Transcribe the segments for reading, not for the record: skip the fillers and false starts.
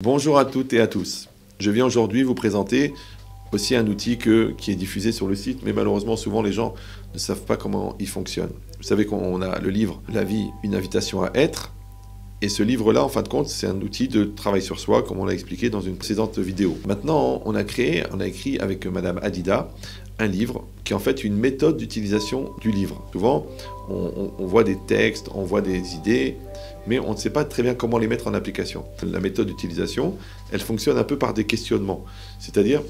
Bonjour à toutes et à tous. Je viens aujourd'hui vous présenter aussi un outil qui est diffusé sur le site, mais malheureusement souvent les gens ne savent pas comment il fonctionne. Vous savez qu'on a le livre « La vie, une invitation à être ». Et ce livre-là, en fin de compte, c'est un outil de travail sur soi, comme on l'a expliqué dans une précédente vidéo. Maintenant, on a écrit avec Madame Hadida un livre qui est en fait une méthode d'utilisation du livre. Souvent, on voit des textes, on voit des idées, mais on ne sait pas très bien comment les mettre en application. La méthode d'utilisation, elle fonctionne un peu par des questionnements. C'est-à-dire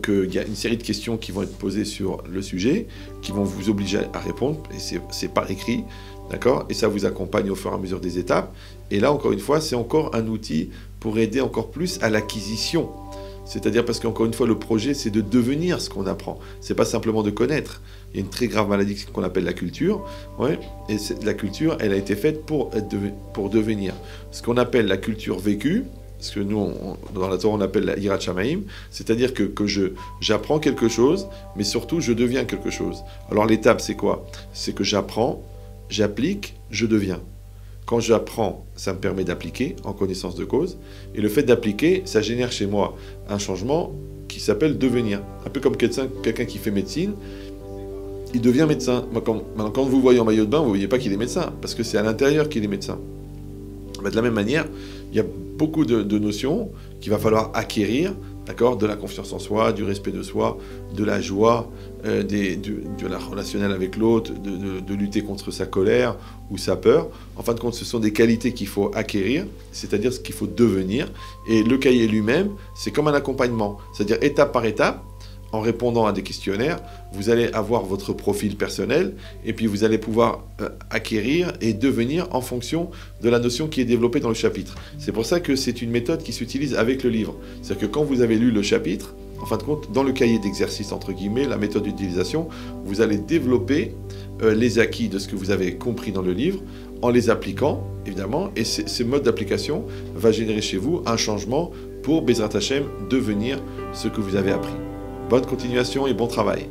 qu'il y a une série de questions qui vont être posées sur le sujet, qui vont vous obliger à répondre, et c'est par écrit, d'accord? Et ça vous accompagne au fur et à mesure des étapes. Et là, encore une fois, c'est encore un outil pour aider encore plus à l'acquisition. C'est-à-dire parce qu'encore une fois, le projet, c'est de devenir ce qu'on apprend. C'est pas simplement de connaître. Il y a une très grave maladie qu'on appelle la culture. Ouais, et la culture, elle a été faite pour devenir. Ce qu'on appelle la culture vécue, ce que nous, dans la Torah, on appelle la Yirat Shamayim, c'est-à-dire que j'apprends quelque chose, mais surtout, je deviens quelque chose. Alors l'étape, c'est quoi? C'est que j'apprends, j'applique, je deviens. Quand j'apprends, ça me permet d'appliquer en connaissance de cause. Et le fait d'appliquer, ça génère chez moi un changement qui s'appelle devenir. Un peu comme quelqu'un qui fait médecine, il devient médecin. Maintenant, quand vous voyez en maillot de bain, vous ne voyez pas qu'il est médecin, parce que c'est à l'intérieur qu'il est médecin. De la même manière, il y a beaucoup de notions qu'il va falloir acquérir, d'accord, de la confiance en soi, du respect de soi, de la joie, de la relationnelle avec l'autre, de lutter contre sa colère ou sa peur. En fin de compte, ce sont des qualités qu'il faut acquérir, c'est-à-dire ce qu'il faut devenir. Et le cahier lui-même, c'est comme un accompagnement, c'est-à-dire étape par étape. En répondant à des questionnaires, vous allez avoir votre profil personnel et puis vous allez pouvoir acquérir et devenir en fonction de la notion qui est développée dans le chapitre. C'est pour ça que c'est une méthode qui s'utilise avec le livre. C'est-à-dire que quand vous avez lu le chapitre, en fin de compte, dans le cahier d'exercice, entre guillemets, la méthode d'utilisation, vous allez développer les acquis de ce que vous avez compris dans le livre en les appliquant, évidemment, et ce mode d'application va générer chez vous un changement pour Bezrat Hashem devenir ce que vous avez appris. Bonne continuation et bon travail.